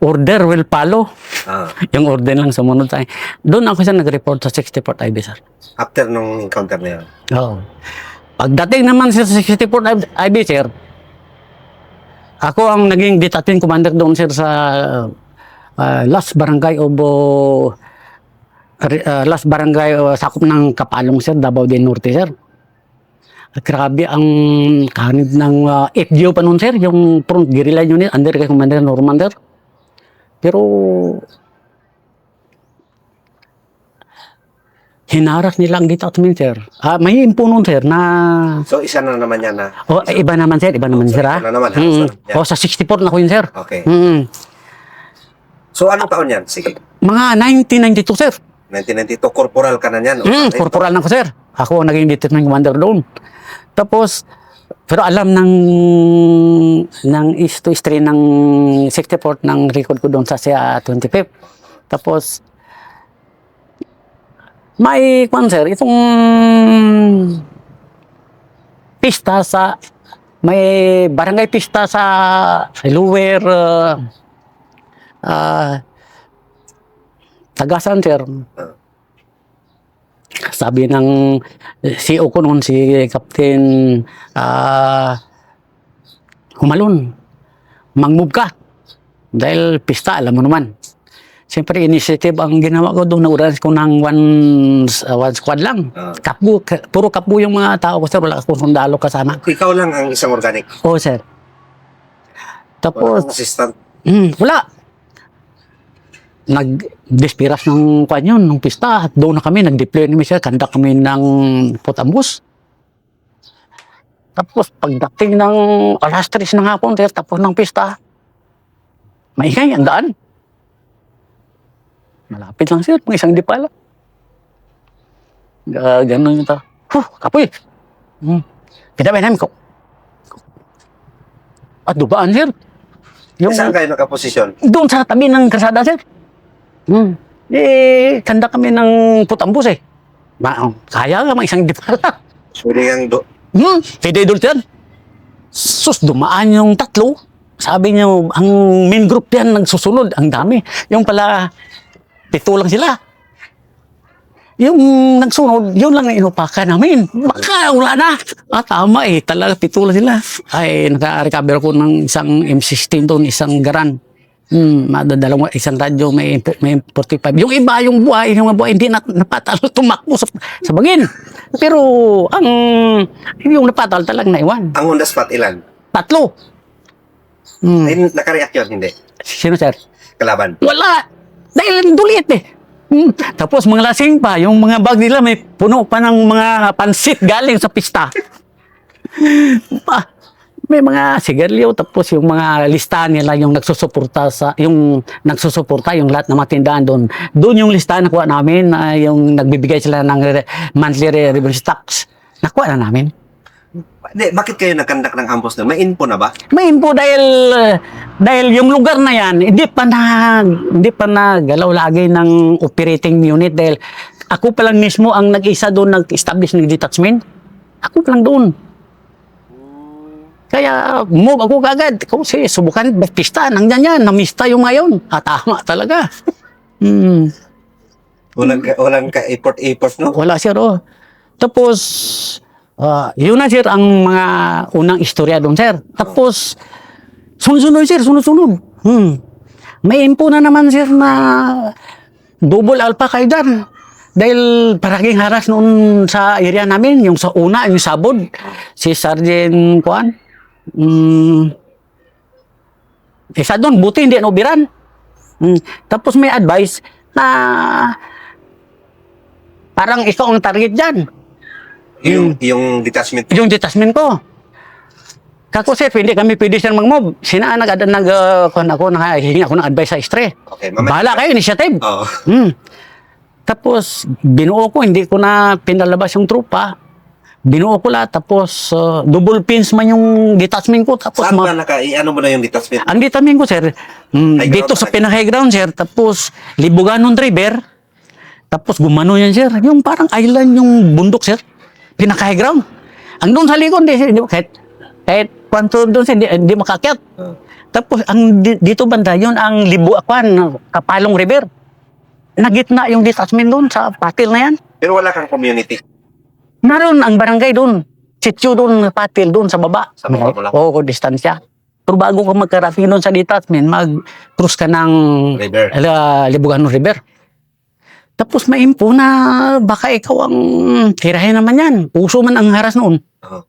order will follow. Ah, Yung order lang sumunod tayo. Doon ako siya nag-report sa 64th IB, sir. after nung encounter na yun. Oo. Pagdating naman sa 64th IB, sir, ako ang naging detachment commander doon, sir, sa last barangay of last barangay sakop ng Kapalong, sir, Davao del Norte, sir. Grabe ang kanib ng FGO pa noon, sir, yung front guerrilla unit under kay Commander Norman, sir. Pero hinaras nila ang detachment, sir. May info noon, sir, na So, isa na naman yan na. iba naman, sir, iba naman, So, sir, isa na naman, ha? Yeah. Sa 64 na ko yun, sir. Okay. Mm. So, anong taon yan? Sige. Mga 1992, sir. 1992, corporal ka na yan. Corporal na ko, sir. Ako ang naging detachment commander doon. Tapos, pero alam ng history ng 64 ng record ko doon sa 25. Tapos, may kwan, sir, itong pista sa, may barangay pista sa Lower Tagasan, sir. Sabi ng CEO ko noon, si Captain Humalon, mang-move ka. Dahil pista, alam mo naman. Siyempre, initiative ang ginawa ko doon. Nauranas ko ng one squad lang. Kapgo, puro kapgo yung mga tao ko, sir. Wala akong sundalo kasama. Ikaw lang ang isang organic. Oo, sir. Tapos, Walang assistant. wala. Nag-despiras ng kwan yun, ng pista. At doon na kami, nag-deploy namin siya. Kanda kami ng putambus. Tapos, pagdating ng alas 3 ng hapon, sir, tapos ng pista, maingay ang daan. Malapit lang, sir, pang isang dipala. Ganun yung tao. Kapoy! Pinabay namin ko. At dubaan, sir. Yung, Saan kayo nakaposisyon? doon sa tabi ng kalsada, sir. Kanda kami ng putambus, eh. Kaya nga, isang dipala. Pwede yung Pwede idol yan. Sus, dumaan yung tatlo. Sabi niya, ang main group yan nagsusunod. Ang dami. Yung pala, 7 lang sila. Yung nagsunod, yun lang ang inupakan namin. Baka wala na. Tama eh. Talaga, 7 lang sila. Ay, naka-recover ko ng isang M16 doon, isang garan. Madadalawang isang radyo, may 45. Yung iba, yung mga buhay, hindi napatalo, tumakbo sa bangin. Pero, yung napatal talagang naiwan. Ang on the spot, ilan? 3. Ay, nakareact yun, hindi? Sino, sir? Kalaban. Wala. Dahil dulit eh. Tapos mga lasing pa, yung mga bag nila may puno pa ng mga pansit galing sa pista. May mga sigarilyo, tapos yung mga listahan nila yung nagsusuporta yung lahat ng mga tindahan doon. Doon yung listahan nakuha namin, yung nagbibigay sila ng monthly revenue tax. Nakuha na namin. Hindi, bakit kayo nagkandak ng ambush doon? May info na ba? May info dahil yung lugar na yan, hindi pa nagalaw lagi ng operating unit dahil ako pa lang mismo ang nag-isa doon nag-establish ng detachment. Ako pa lang doon. Kaya move ako kagad. Kasi subukan, pista, nandyan yan, namista yung ngayon. Tama talaga. Walang ka-effort, no? Wala, sir. Tapos, yun na, sir, ang mga unang istorya doon, sir. Tapos, sunod-sunod, sir, sunod-sunod. May info na naman, sir, na double alpha kaidan. Dahil paraging haras noon sa area namin, yung sa una, yung sabod, si Sergeant Kuan. Isa doon, buti hindi naubiran. Tapos may advice na parang ikaw ang target dyan. Yung detachment. Yung detachment ko. Kako, sir, hindi kami pwede siyang mag-move. Nakahingi ako ng advice sa Istre. Okay, Bahala kayo, initiative. Oo. Tapos, binuo ko, hindi ko na pinalabas yung trupa. Binuo ko lahat, tapos double pins man yung detachment ko. Tapos, Saan ba ano mo na yung detachment? ang detachment ko, sir, dito sa pinaka-high ground, sir, tapos Libuganon River, tapos gumano yan, sir. Yung parang island yung bundok, sir. Pinaka-high ground. Ang doon sa likod, kahit kwanto doon sir, hindi makakyat. Tapos, dito banda, yun ang Kapalong River. Nagitna yung detachment doon sa patil na yan. Pero wala kang community. Naroon ang barangay doon. Sityo doon, patil doon sa baba. Sa baba mo lang. Oo, distansya. Pero bago ka magkarating doon sa detachment, mag-cruise ka ng River. Libugan River. Tapos may info na baka ikaw ang tirahin naman yan. Puso man ang haras noon. Oo.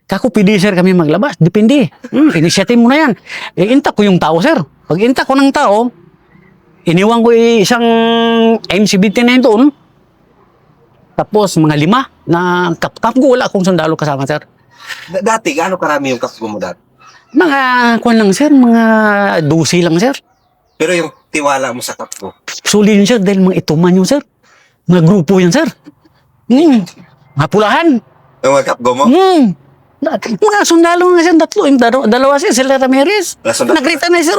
Kako, pwede sir kami maglabas. Depende. Initiative mo na yan. Intak ko yung tao, sir. Pag intak ko ng tao, iniwan ko isang MC-29 doon. Tapos mga 5 na kap ko, wala akong sundalo kasama, sir. Dati, gaano karami yung kapgo mo dati? Mga kuwan lang, sir. Mga 12 lang, sir. Pero yung tiwala mo sa kapgo, Suli yun, sir. Dahil mga ituman yun, sir. Mga grupo yan, sir. Mga pulahan. yung mga kapgo mo, Mga sundalo nga siya, 3. Yung dalawa siya, sila Ramirez. Sundalo. Nag-retire na, sir.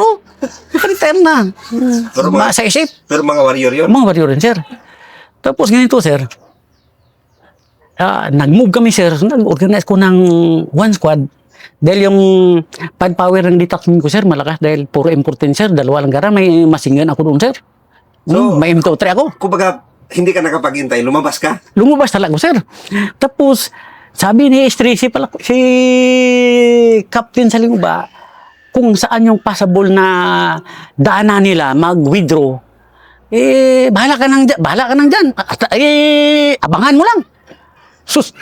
Nag-retire na. Pero mga- Sa isip. pero mga warrior yun. Mga warrior rin, sir. Tapos ganito, sir. Nag-move kami, sir. Nag-organize ko ng one squad. Dahil yung power ng detachment ko, sir, malakas. Dahil puro important, sir. 2 lang gara. May masingan ako doon, sir. So- May M23 ako. Kumbaga, hindi ka nakapag-intay, lumabas ka. Lumabas talaga, sir. Tapos, sabi ni Tracy pala, si Captain Salinguba, kung saan yung possible na daanan nila mag-withdraw, bahala ka nang dyan. Abangan mo lang. Sus,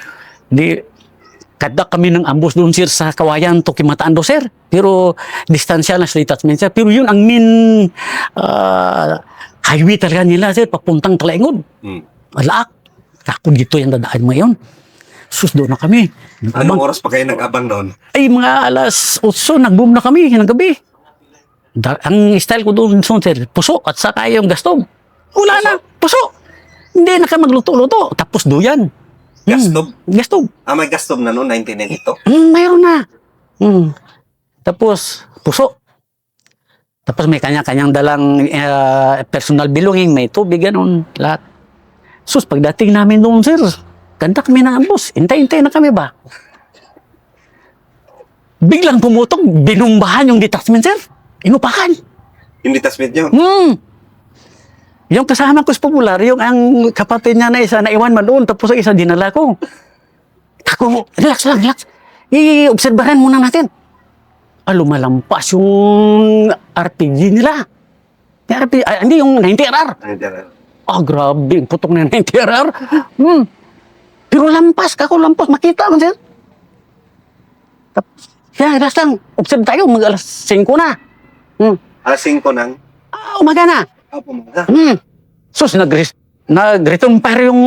kada kami ng ambush doon, sir, sa Kawayan to Kimataan do, sir. Pero, distansya na sa detachment, sir. Pero yun ang highway talaga nila, sir, papuntang Talaingod. Alaak. Kako dito yung dadaan mo yun. Sus, doon na kami. Anong oras pa kayo nag-abang doon? Ay, mga alas 8, nag-boom na kami ng gabi. Ang style ko doon, sir, puso at saka yung gastong. Wala na, puso. Hindi na ka magluto-luto. Tapos duyan. Gastob? Gastob. May gastob na noon, 1992. Mayroon na. Tapos, puso. Tapos may kanya-kanyang dalang personal belonging, may tubig, ganun, lahat. Sus, pagdating namin doon, sir, ganda kami ng ambos. Hintay-hintay na kami ba? Biglang pumutok, binumbahan yung detachment, sir. Inupakan. Yung detachment nyo? Yung kasama ko sa Popular, yung ang kapatid niya na isa, naiwan man doon, tapos ang isa dinala ko. Ako, relax lang, relax. I-obserbahan muna natin. Lumalampas yung RPG nila. Hindi, yung 90RR. Grabe, yung putok na yung 90RR. Pero lampas, makita mo siya. Tapos, relax lang, observe tayo, mag-alas 5 na. Alas 5 ng? Umaga na. Pumaga. Sus, nag-return fire yung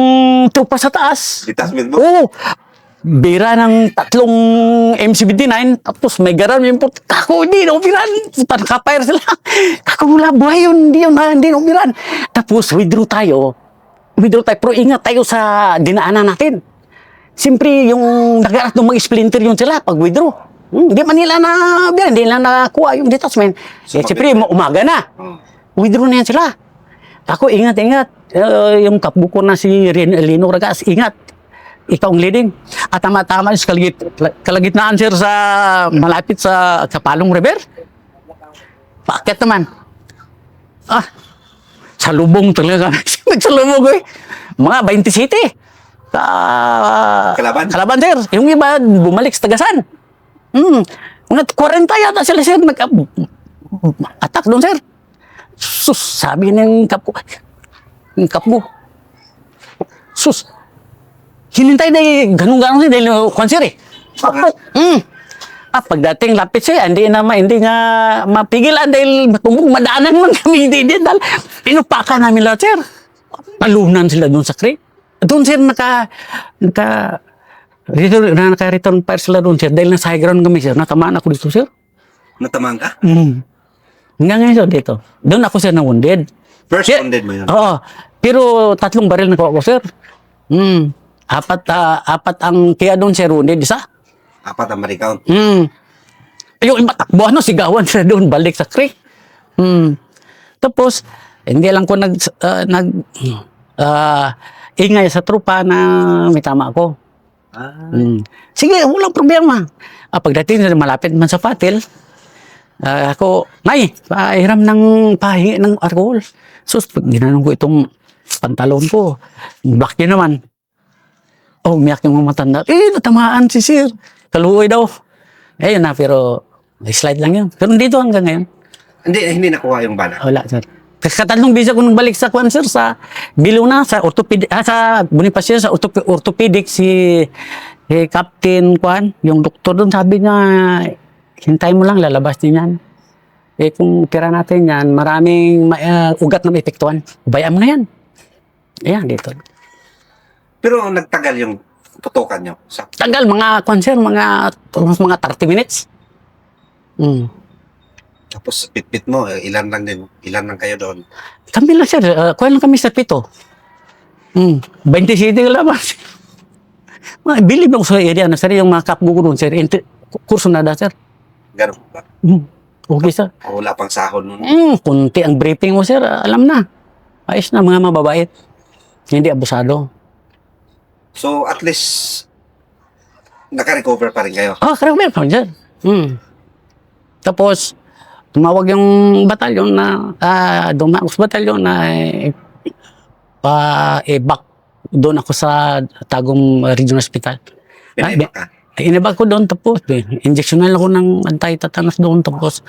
trupa sa taas. Detachment mo? Oo. Bira ng 3 MC-29, tapos may garam yung puto. Kako, hindi na umiran. Nakapire sila. Kako, wala buhay yun. Hindi na umiran. Tapos, withdraw tayo. Pero ingat tayo sa dinaanan natin. Siyempre, yung nagarat ng mga splinter yun sila pag withdraw. Hindi man nila hindi nila nakuha yung detachment. Siyempre, umaga na. Withdraw na yan sila. Ako, ingat. Yung kapbuko na si Lino Ragas, ingat. Ikaw ang leading. At tama-tama sa kalagitnaan, sir, sa malapit sa Kapalong River. Bakit naman? Salubong talaga. Nagsalubong ko eh. Mga 20 city. Kalaban? Kalaban, sir. Yung iba, bumalik sa Tagasan. Mga 40 yata sila, sir. Attack doon, sir. Sus, sabi ng kapko. Sus, hinintay na ganun-ganun siya dahil konsir eh. Pagdating lapit siya, hindi nga mapigilan dahil madaanan man kami. Hindi dahil pinupakan namin lahat, sir. Nalunan sila doon sa creek. Doon, sir, naka-return fire sila doon, sir. Dahil nasa high ground kami, sir. Natamaan ako dito, sir. Natamaan ka? Hanggang ngayon, sir, dito. Doon ako, sir, na-wounded. First Sir, wounded mo yun? Oo. Pero 3 baril na ko, sir. Apat ang kaya doon, sir, wounded. Isa. 4 ang ma-recount. Yung iba takbo, sigawan sila doon, balik sa creek. Tapos, hindi lang ko ingay sa trupa na may tama ako. Sige, walang problema. Pagdating na malapit man sa patil, ako, Nay, pahiram ng pahingi ng alcohol. Sus, pag ginanong ko itong pantalon ko, black yun naman. Oh, umiyak yung mga matanda. Natamaan si sir. Kaluoy daw. Ayun na, pero slide lang yun. Pero dito hanggang ngayon. Hindi nakuha yung bana. Wala, sir. Katatlong bisa ko nang balik sa kwan, sir, sa Biluna, sa orthopedic, sa Bonifacio, sa orthopedic, si Captain Kwan, yung doktor doon, sabi niya, hintay mo lang, lalabas din yan. Kung pira natin yan, maraming ugat na may epektuhan. Bayaan mo na yan. Ayan, dito. Pero nagtagal yung putukan nyo. Tagal, mga kwan, sir, mga 30 minutes. Tapos pitpit mo, ilan lang kayo doon. Kami lang, sir. Kuha lang kami sa pito. 20 city ka labas. Bilib ako sa area na, sir, yung mga kapgo ko doon, sir. Kurso na da, sir. Ganun ba? Okay, sir. Wala pang sahod nun. Kunti ang briefing mo, sir. Alam na. Ayos na, mga mababait. Hindi abusado. So, at least, naka-recover pa rin kayo. Karami pa, sir. Tapos, tumawag yung batalyon na, dumaos batalyon na, back doon ako sa Tagum Regional Hospital. Pinaiba ka. Inibag ko doon, tapos, injectional ako ng anti-tetanus doon, tapos,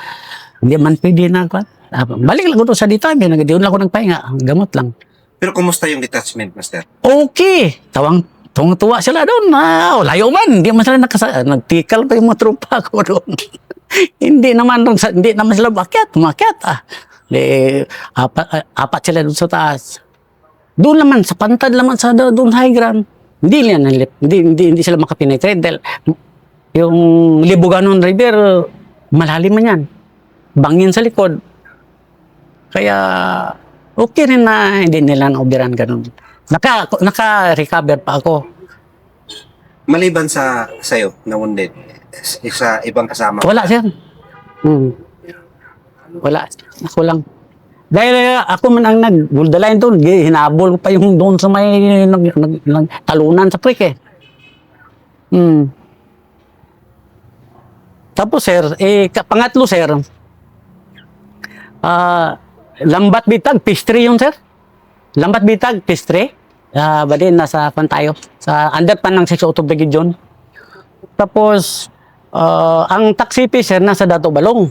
hindi man pwede na ako. Balik lang ko doon sa dito, doon lang ako nagpahinga, gamot lang. Pero kumusta yung detachment, Master? Okay! Tuwang-tuwa sila doon. Layo man, hindi man sila nagtikal pa yung mga tropa ko doon. hindi naman sila umakyat. Apat sila doon sa taas. Doon naman, sa pantad naman sa doon high ground. Hindi sila makapenetrate dahil yung Libuganon River, malalim man yan. Bangin sa likod. Kaya, okay rin na hindi nila na-oberan ganun. Naka-recover pa ako. Maliban sa'yo, na wounded, sa ibang kasama. Wala, sir. Wala. Ako lang. Dahil ako man ang nag-buldalain doon, hinabol ko pa yung doon sa may talunan sa prick eh. Tapos sir, pangatlo sir, Lambat Bitag, Pistri yun sir. Lambat Bitag, Pistri. Bali, nasa tayo. Sa under pa ng 6 Auto Brigade. Tapos, ang taxipi sir, nasa Dato Balong.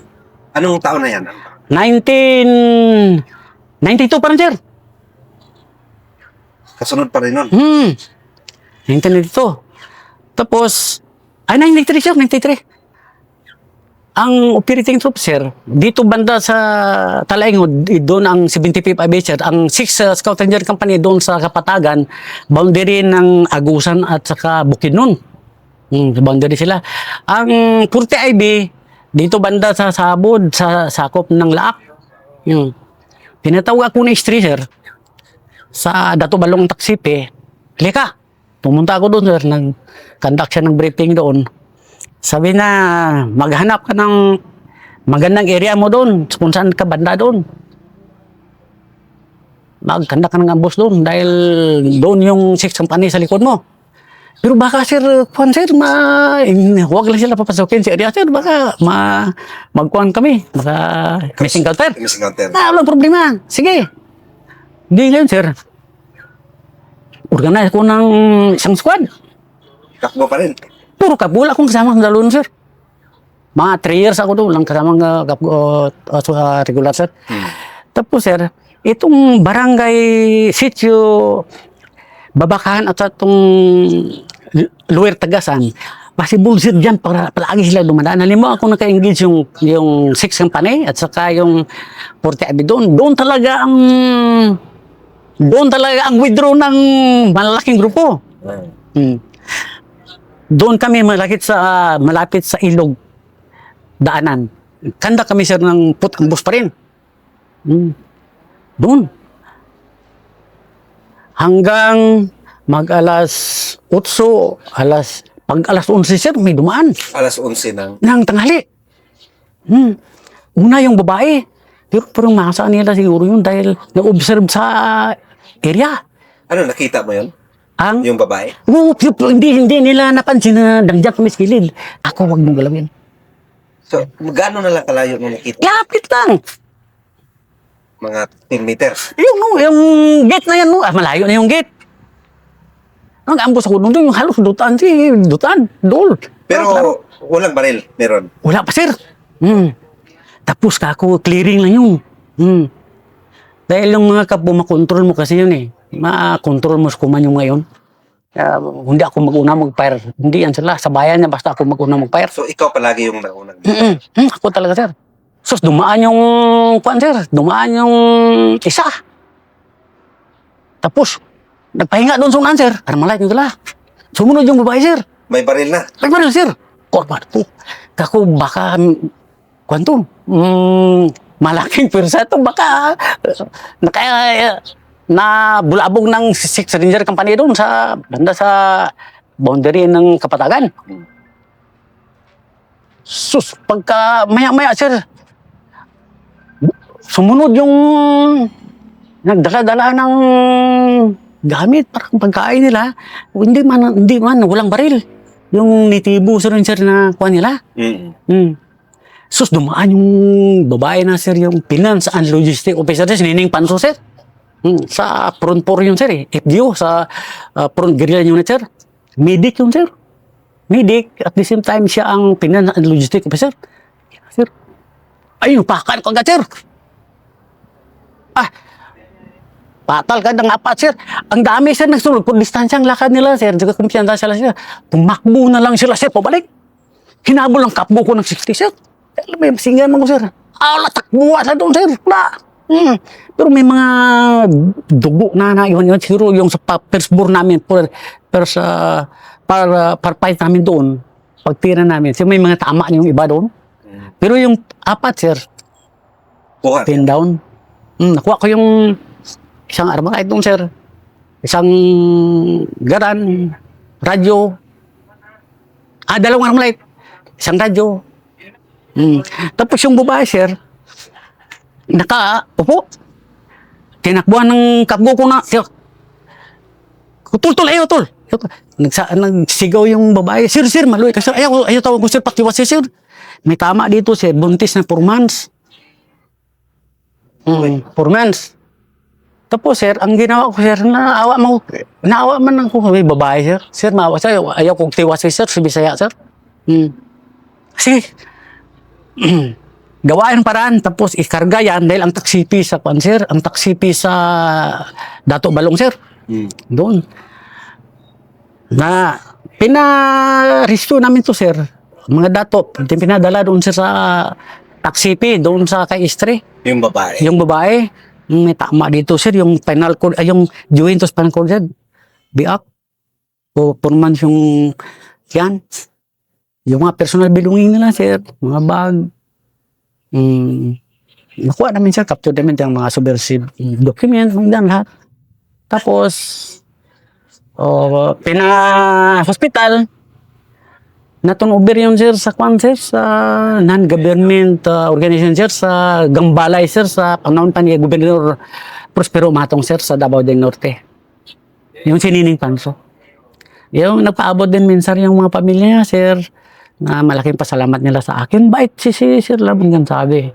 Anong taon na yan? 92 pa rin, sir. Kasunod pa rin nun. 1992. Tapos, 93, sir, 93. Ang operating troop, sir, dito banda sa Talaingod, doon ang 75 Aviator, ang 6 Scout Ranger Company doon sa Kapatagan, boundary ng Agusan at saka Bukidnon. Boundary sila. Ang 40 IB, dito banda sa Sabod, sa sakop ng Laak. Pinatawag ako ng sir, sa Dato Balong Taksipe, lika, pumunta ako doon, sir, nag-conduct siya ng briefing doon. Sabi na, maghanap ka ng magandang area mo doon, kung saan ka banda doon. Magkanda ka ng ambush doon, dahil doon yung 6 company sa likod mo. Pero baka sir, huwag lang sila papasukin si area, sir, baka magkuhan kami, baka missing counter. Walang problema, sige. Hindi ngayon, sir. Organize ko ng isang squad. Kakbo pa rin. Puro kabul akong kasama ng dalon, sir. Mga 3 years ako doon lang kasama ng regular, sir. Tapos, sir, itong barangay sitio Babakahan at itong Lower Tagasan, possible sir dyan, palagi sila dumadaan. Alam mo, ako naka-engage yung 6 company at saka yung 40 abi doon. Doon talaga ang withdraw ng malaking grupo. Doon kami malapit sa ilog daanan. Kanda kami sir ng put-ambos pa rin. Doon. Hanggang mag-alas 8, pag alas 11 sir, may dumaan. Alas 11 ng tanghali. Una yung babae. Pero masaan nila siguro yun dahil na-observe sa area. Ano, nakita mo yun? Ang Yung babae? Oo, hindi nila napansin na nandiyan kami sa gilid. Ako, wag mong galawin. So, gaano na lang kalayo mo nakita? Lapit lang. Mga 10 meters. Yung gate na yan, no? Malayo na yung gate. Nag-ambos ako doon, yung halos dutan, dol. Pero walang baril, meron. Wala pa, sir. Tapos kako, clearing lang yun. Dahil yung mga kapo, makontrol mo kasi yun eh. Ma-control mo sa kuman yung ngayon. Kaya, hindi ako mag-una mag-fire. Hindi yan sila. Sabayan niya basta ako mag-una mag-fire. So, ikaw palagi yung naunang. Ako talaga, sir. Sus, dumaan yung, sir. Dumaan yung isa. Tapos, nagpahinga doon sa unan, sir. Armalite yung dala. Sumunod yung babae, sir. May baril na. Nagbaril, sir. Korban ko. Kako, baka, kwanto, malaking persa ito. Baka, na bulabog ng Six Ranger Company doon sa, banda sa boundary ng Kapatagan. Sus, pagka maya-maya, sir, sumunod yung nagdala-dala ng gamit, parang pagkain nila. Hindi man, walang baril. Yung nitibo, sir, na kuha nila. Sus, dumaan yung babae na, sir, yung Finance and Logistic Officer, Nining Panso, sir. Sa front 4 yun, sir, eh. FGO, sa front guerrilla unit, sir. Medic yun, sir. Medic, at the same time, siya ang Finance and Logistic Officer. Sir, ayun, pakan ko agad, sir. Patal ka ng apat, sir. Ang dami, sir, nagsunod. Kung distansyang lakad nila, sir, saka kumpiyansa sila, sir. Tumakbo na lang sila, sir, pabalik. Hinabol ang kapbo ko ng 60, sir. May masingan mo ko, sir. Takbo sa doon, sir. Pero may mga dugo na naiwan yun. Siguro yung sa firstborn namin, para fight namin doon, pagtira namin, sir, may mga tama yung iba doon. Pero yung apat, sir, pin down. Nakuha ko yung isang arma kahit doon, sir. Isang garan, radyo. Dalawang arma light. Isang radyo. Tapos yung babae, sir, upo. Tinakbuhan ng kapgo ko na, sir. Tol, ayaw, tol. Nagsigaw yung babae. Sir, maluwi ka, sir. Ayaw tawag ko, sir, pakiwas, sir. May tama dito, sir. Buntis na 4 months. 4 months. Tapos, sir, ang ginawa ko, sir, naawa man ako, may babae, sir. Sir, maawa, sir. Ayaw kong tiwas, sir, si Bisaya, sir. Kasi, gawain paraan, tapos ikarga yan dahil ang taksipi sa sir, ang taksipi sa Dato Balong, sir. Doon. Na, pina-resto namin to, sir. Mga dato, pinadala doon, sir, sa taksipi, doon sa kay Istre. Yung babae. Yung babae, may tama dito, sir, yung penal code, yung Juventus penal code, sir. Biak. O, months yung, yan. Yung mga personal belonging nila, sir. Mga bag. Nakuha namin, sir, capture namin yung mga subversive document, mga lahat. Tapos, pina-hospital, na-turnover yun, sir, sa non-government organization, sir, sa Gambalay, sir, sa panahon pa ni Gobernador Prospero Matong, sir, sa Davao del Norte. Yung Nining Panso. Yung nagpaabot din minsan yung mga pamilya niya, sir, na malaking pasalamat nila sa akin. Bait si Sir Lamingan, sabi.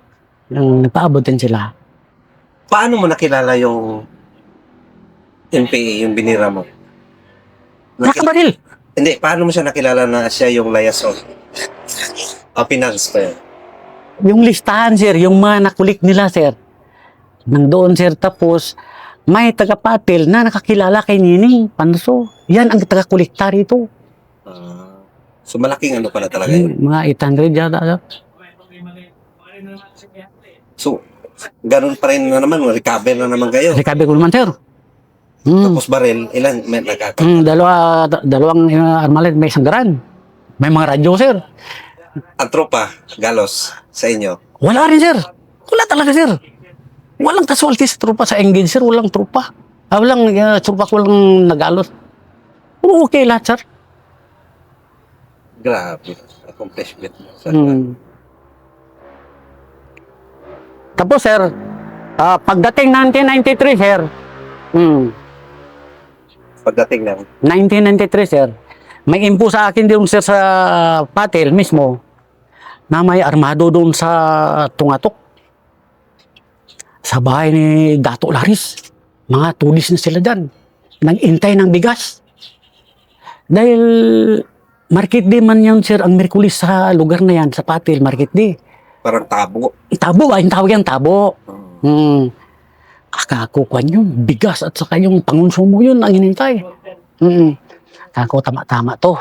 Yung nagpaabot din sila. Paano mo nakilala yung NPA, yung binira mo? Nakabaril. Hindi, paano mo siya nakilala na siya yung liaison? Finance pa yun. Yung listahan, sir, yung mga nakulik nila, sir. Nandoon, sir, tapos may tagapatil na nakakilala kay Nining Panso. Yan ang tagakulikta rito. So malaking ano pala talaga yun. Mga 800 yata. So, ganun pa rin na naman, recover na naman kayo. Recover ko naman, sir. Tapos baril, ilan may nagkakaroon? Dalawang armalite, may isang garan. May mga radyo, sir. Ang tropa, galos, sa inyo. Wala rin, sir. Wala talaga, sir. Walang casualty sa tropa sa engage, sir. Walang tropa. Walang tropa, walang nagalos. Puro okay lahat, sir. Grabe. Accomplishment. Tapos, sir, pagdating 1993, sir, Pagdating ng 1993, sir. May info sa akin doon, sir, sa Patil mismo na may armado doon sa Tungatok. Sa bahay ni Dato Laris. Mga tulis na sila dyan. Nag-intay ng bigas. Dahil market day man yan, sir, ang Merkulis sa lugar na yan, sa Patil, market day. parang tabo. Tabo ba? Yung tawag yan, tabo. Akakukuhan yun. Bigas at saka yung pangonsumo yun ang hinintay. Ako, tama-tama to.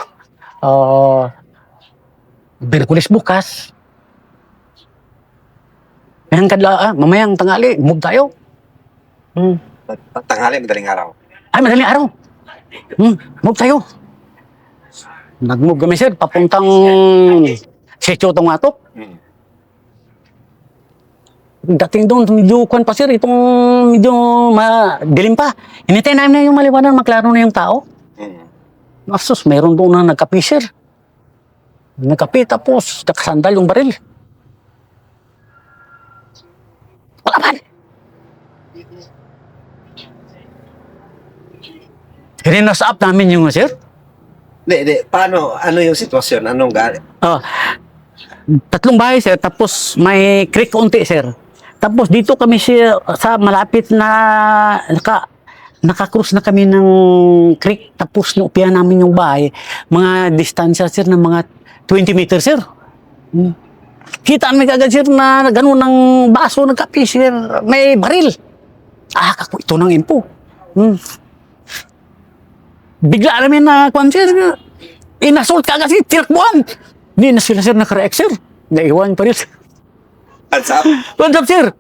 Merkulis bukas. Mayang kadla, mamayang tangali, move tayo. Tanghali, madaling araw. Ay, madaling araw. Move tayo. Nag-move kami, sir, papuntang Sitio Tungatok. Dating doon, medyo kwan pa, sir, itong medyo dilim pa. Hinintay namin na yung maliwanag, maklaro na yung tao. Asus, mayroon doon na nagkapi, sir. Nagkapi, tapos nakasandal yung baril. Wala man. Rinasa up namin yung, sir. Hindi. Paano? Ano yung sitwasyon? Anong galit? Tatlong bahay, sir, tapos may creek unti, sir. Tapos dito kami sa malapit na naka-cross na kami ng creek, tapos naupian namin yung bahay, mga distansya, sir, ng mga 20 meters, sir. Kita namin kagad, sir, na gano'n ng baso, nagkapi, sir, may baril. Kako, ito ng info. Bigla namin na, sir, inassault kagad, sir, tinakbuhan. Hindi na sila, sir, nakareact, sir. Naiwan pa rin, sir. What's up? What's up, sir?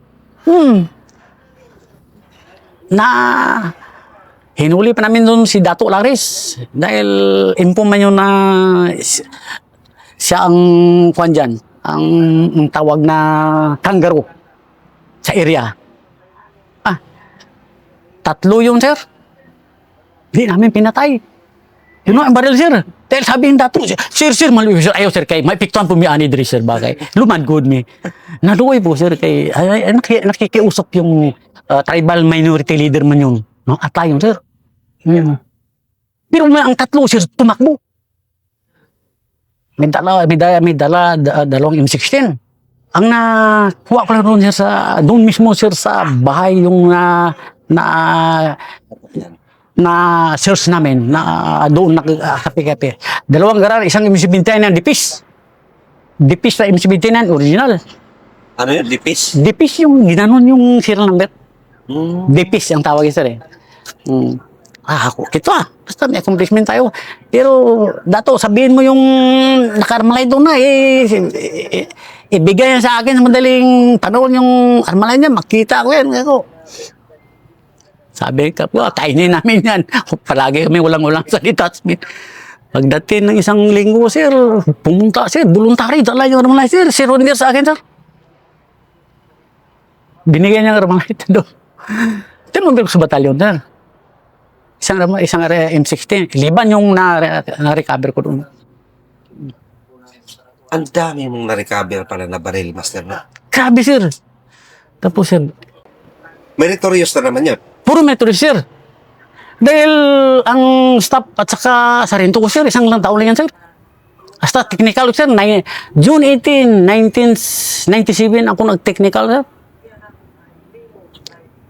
Hinuli pa namin doon si Dato Laris. Dahil info man yun na siya ang kwan dyan, ang tawag na kangaroo sa area. Tatlo yun, sir. Hindi namin pinatay. Yun ang baril, sir. Dahil sabihin dato, sir, maluwi, sir. Ayaw, sir, kay may piktuan po mi ani diri, sir, bagay. Lumad good me. Naluwi po, sir, kay nakikiusap yung tribal minority leader man yun. No? Atay yun, sir. Pero ang tatlo, sir, tumakbo. May dalawang M16. Ang nakuha ko lang doon, sir, doon mismo, sir, sa bahay yung na search namin na doon nakapi-kapi. Dalawang garan, isang MC-29 na dipis. Dipis na MC-29 original. Ano yun? Dipis? Dipis yung ginanon yung serial number. Dipis ang tawag yun, sir, eh. Ako, kito basta may accomplishment tayo. Pero, Dato, sabihin mo yung naka-armalay doon na, ibigay yan sa akin sa madaling panahon yung armalay niya, makita ko yan. Sabi ko, kainin namin yan. Palagi kami walang-walang sa detachment. Pagdating ng isang linggo, sir, pumunta, sir, voluntary, dala yung armalay, sir. Surrender sa akin, sir. Binigyan niya ang armalay doon. Tinumbil ko sa batalyon, sir. Isang M16. Liban yung na-recover ko doon. Ang dami mong na-recover pala na baril, Master, na. Grabe, sir. Tapos, sir, Meritorious na naman yun. puro metro, sir. Dahil ang staff at saka sarento ko, sir, isang lang taon lang yan, sir. Hasta technical, sir. June 18, 1997, ako nag-technical, sir.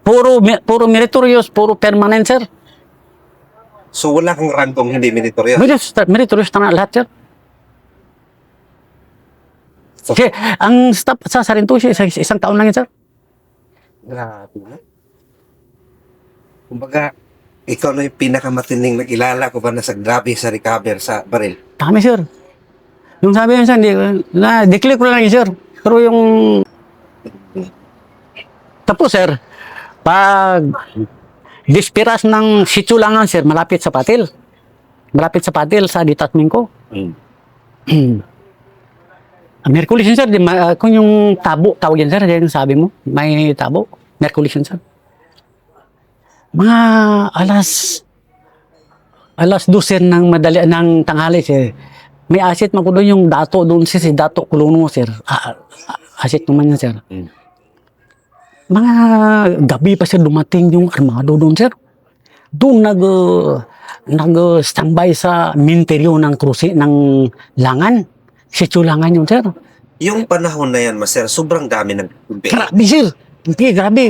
Puro meritorious, puro permanent, sir. So, wala kang rangkong hindi meritorious. Meritorious na lahat, sir. Kasi ang staff sa sarento, sir, isang taon lang yan, sir. Grabe na. Kumbaga, ikaw na yung pinakamatinding nakilala ko ba na sa grabe sa recover sa baril? Dami, sir. Yung sabi yun, sir, declare ko lang yun, sir. Pero yung... Tapos, sir, pag dispiras ng Sitsulangan, sir, malapit sa Patil. Malapit sa Patil, sa detachment ko. Merkulis yun, sir. Kung yung tabo, tawag yan, sir, yung sabi mo, may tabo. Merkulis yun, sir. Mga alas 12 ng tanghali, sir. May asset man ko doon yung Dato doon, si Dato Kuluno, sir. Asset naman yan, sir. Mga gabi pa, sir, dumating yung armado doon, sir. Doon nag-standby sa minteryo ng krusi ng Langan. Sityo Langan yun, sir. Yung panahon na yan, Master, sobrang dami ng NPA. Grabe, sir. Hindi, grabe.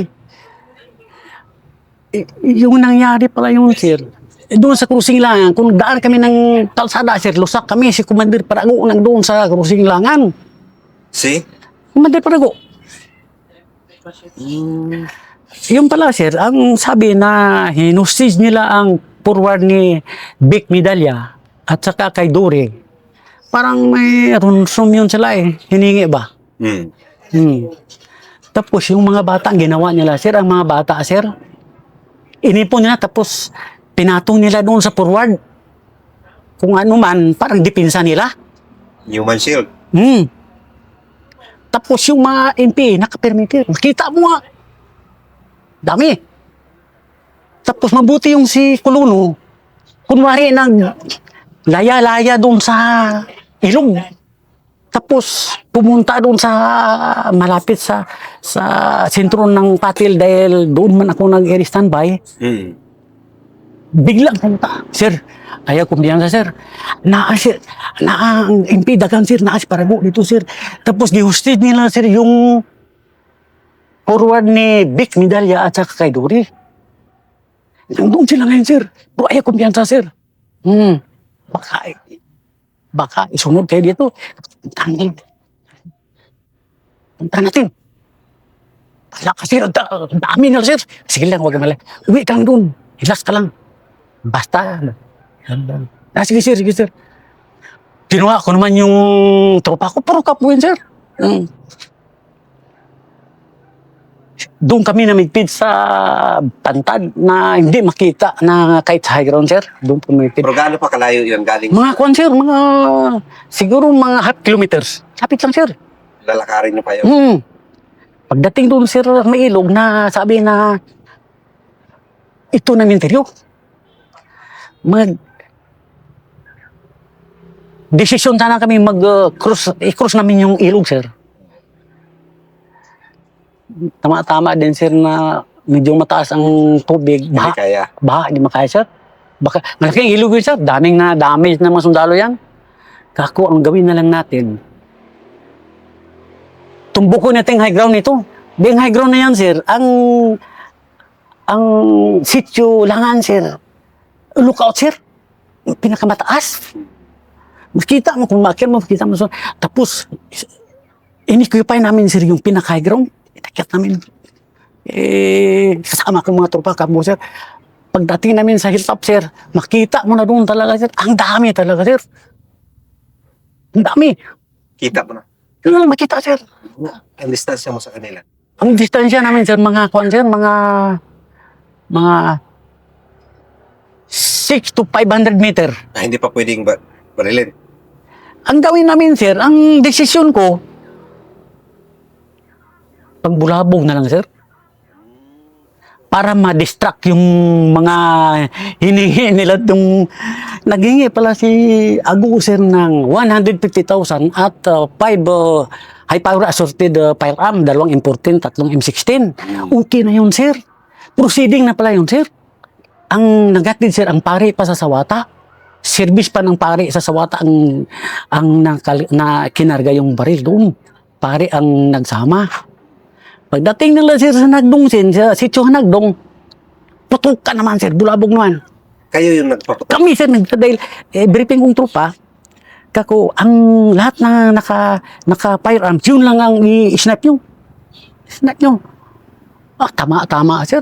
Yung nangyari pala yun, sir. Doon sa cruising Langan, kung daan kami ng kalsada, sir, lusak kami, si Commander Parago doon sa cruising Langan. See? Commander Parago. Yung pala, sir, ang sabi na hinustage nila ang forward ni Vic Medalla at saka kay Dore. Parang may ransom yun sila eh. Hiningi ba? Tapos yung mga bata, ang ginawa nila, sir, ang mga bata, sir, inipon nila tapos pinatong nila doon sa forward. Kung ano man, parang depensa nila. Human shield. Tapos yung mga MP, nakapermitir. Makita mo nga. Dami. Tapos mabuti yung si Colono, kunwari laya-laya doon sa ilog. Tapos pumunta doon sa malapit sa sentro ng Patil dahil doon man ako nag-air standby. Biglang punta. Sir, ayaw kumbiyansa, sir. Ang MP dagan, sir. Si Parago dito, sir. Tapos gihusted nila, sir, yung forward ni Vic Medalla at saka kay Dory. Nandun sila ngayon, sir. Pero ayaw kumbiyansa, sir. Baka isunod kayo dito. Puntahan natin. Wala ka, sir. Ang dami nila, sir. Sige lang, huwag malay. Uwi ka lang doon. Hilas ka lang. Basta. Sige, sir. Sige, sir. Kinuha ko naman yung tropa ko. Pero kapuin, sir. Doon kami namigpid sa pantad na hindi makita na kahit sa high ground, sir. Doon po namigpid. Pero gaano pa kalayo yun galing? Mga kwan, sir. Siguro mga half kilometers. Lapit lang, sir. Lalakarin nyo pa yun? Pagdating doon, sir, may ilog na sabi na ito na minteryo. Desisyon sana kami i-cross namin yung ilog, sir. Tama-tama din, sir, na medyo mataas ang tubig. Hindi kaya. Hindi makaya, sir. Baka, malaking ilog yun, sir. Daming na damage na mga sundalo yan. Kako, ang gawin na lang natin, tumbukin natin high ground nito. Yung high ground na yan, sir, ang sityo Langan, sir. Lookout, sir. Pinakamataas. Makita mo, kung makita mo, tapos, in-equipay namin, sir, yung pinaka-high ground. Itakit namin. Kasama ko mga tropa, kamo, sir. Pagdating namin sa hilltop, sir, makita mo na doon talaga, sir. Ang dami talaga, sir. Ang dami. Kita mo na. Yun lang makita, sir. Ang distansya mo sa kanila? Ang distansya namin, sir, mga 6 to 500 meter. Hindi pa pwedeng barilin. Ang gawin namin, sir, ang desisyon ko, pagbulabog na lang, sir. Para ma-distract yung mga hiningi nila itong naghingi pala si Agu, sir, ng 150,000 at 5 high-power assorted firearm, 2 M14, 3 M16. Okay na yun, sir. Proceeding na pala yun, sir. Ang nagatid, sir, ang pare pa sa Sawata. Service pa ng pare sa Sawata ang kinarga yung baril doon. Pare ang nagsama. Pagdating nila, sir, sa Nagdong, sa sityo Nagdong, putukan naman, sir, bulabog naman. Kayo yung nagpaputok? Kami, sir, dahil briefing kong tropa, kako, ang lahat na naka-firearms, yun lang ang i-snap nyo. Snap nyo. Tama, sir.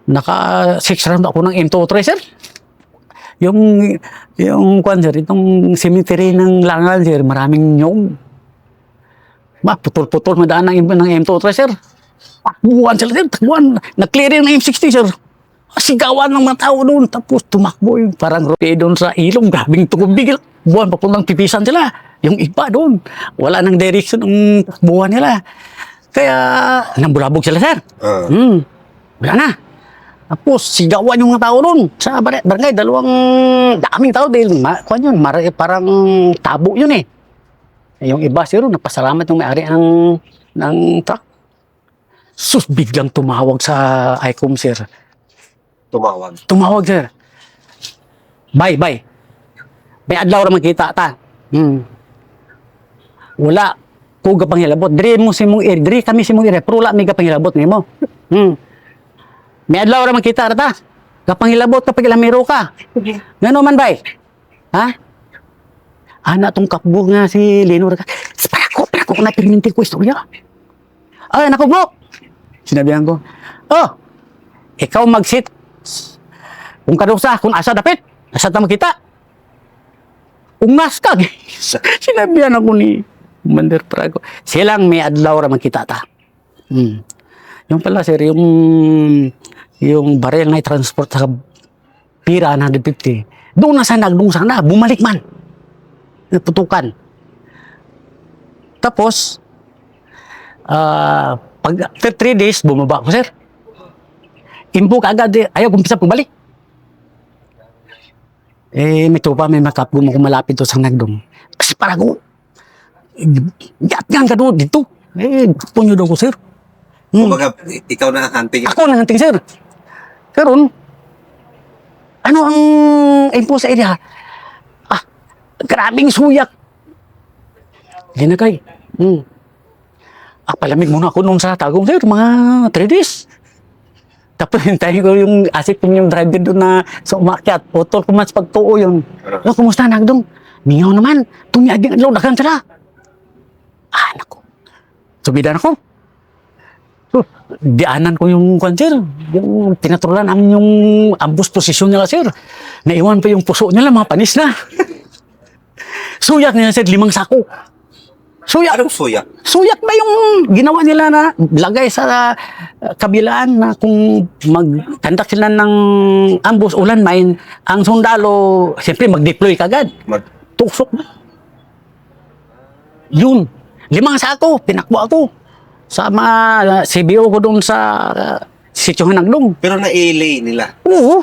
Naka 6 round ako ng M23, sir. Yung kwan, sir, itong cemetery ng Langal, sir, maraming nyong. Putol-putol madaan ng M23, sir. Takbuhan sila, sir. Takbuhan. Nag-clearing ng M60, sir. Sigawan ng mga tao doon. Tapos tumakbo yung parang rope doon sa ilong. Grabing tugubig. Buwan papuntang pipisan sila. Yung iba doon. Wala nang direction ng takbuhan nila. Kaya, nambulabog sila, sir. Wala na. Tapos, sigawan yung mga tao doon. Sa barangay, daming tao. Dahil, parang tabo yun eh. Yung iba, sir, napasalamat yung may-ari ng truck. Sus, biglang tumawag sa ICOM, sir. Tumawag? Tumawag, sir. Bay. May adlaw ra man kita ta. Wala ko gapangilabot. Diri mo si mong diri kami si mong pero wala may gapangilabot nimo. May adlaw ra man kita ra ta. Gapangilabot kapag ilamiro ka. Ngano man bay? Ha? Ana tong kapbo nga si Lenor ka. Para ko na perminti ko istorya. Ay, nako mo. Sinabihan ko, oh, ikaw mag-sit. Kung kadusa, kung asa dapit, asa tamo kita. Ungas ka. Sinabihan ako ni Commander Prago. Silang may adlaw ra man kita ta. Yung pala sir, yung baril na i-transport sa pira na 150, doon na sana, bumalik man. Putukan. Tapos, pag after 3 days, bumaba ko, sir. Imbo ka agad, ayaw kumpisa pabalik. May tropa, may makap, gumo malapit to sa nagdong. Kasi para ko, yat-yan ka doon dito. Punyo daw ko, sir. Kumbaga, ikaw na ang hunting. Ako na hunting, sir. Karon, ano ang info sa area? Grabing suyak. Ginagay. Palamig muna ako nung sa tagong, sir, mga 3 days. Tapos hintayin ko yung asik yung driver doon na sa umakyat. Otol ko man sa pagtuo yun. Kumusta nagdong? Mingaw naman. Tumiaging adlaw, dagan sila. Naku. Subidan ako. So, dianan ko yung sir. Yung pinatulan ang yung ambus posisyon nila, sir. Naiwan pa yung puso nila, mga panis na. Suyak nila, sir, 5 sako. Suyak. Anong suyak? Suyak ba yung ginawa nila na lagay sa kabilaan na kung mag-conduct sila ng ambush ulan mine, ang sundalo, siyempre mag-deploy kagad. Tusok na. Yun. 5 sako, pinakbo ako. Sama CBO ko doon sa Sitio Hanagdong. Pero na-ilay nila. Oo.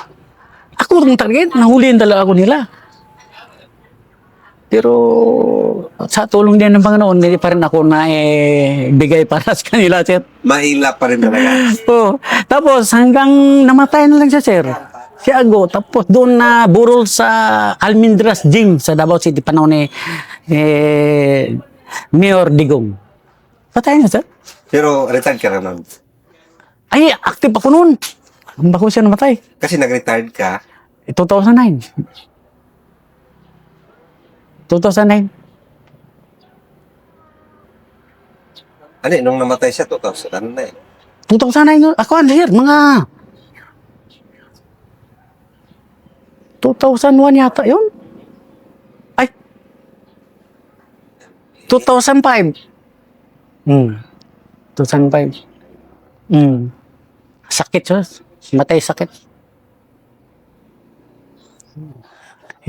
Ako yung target, nahuliin talaga ako nila. Pero sa tulong din ng Panginoon, hindi pa rin ako na bigay para sa kanila, sir. Mahila pa rin talaga. Oo. Tapos hanggang namatay na lang siya, sir. Si Ago. Tapos doon na burol sa Almendras Gym sa Davao City, panahon ni Mayor Digong. Patay na, sir. Pero retired ka naman. Ay, active ako noon. Bago siya namatay. Kasi nag-retired ka. 2009. 2009. Ano nung namatay siya, 2000, ano na 2009. Ako, ano sir, mga 2001 yata yun. Ay, 2005. 2005. Sakit siya. Matay sakit.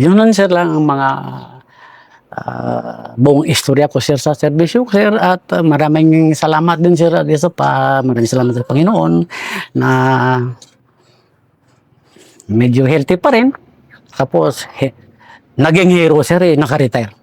Yun lang sir lang ang mga buong istorya ko sir sa serbisyo sir at maraming salamat din sir dito pa. Maraming salamat sa Panginoon na medyo healthy pa rin. Tapos naging hero sir naka-retire.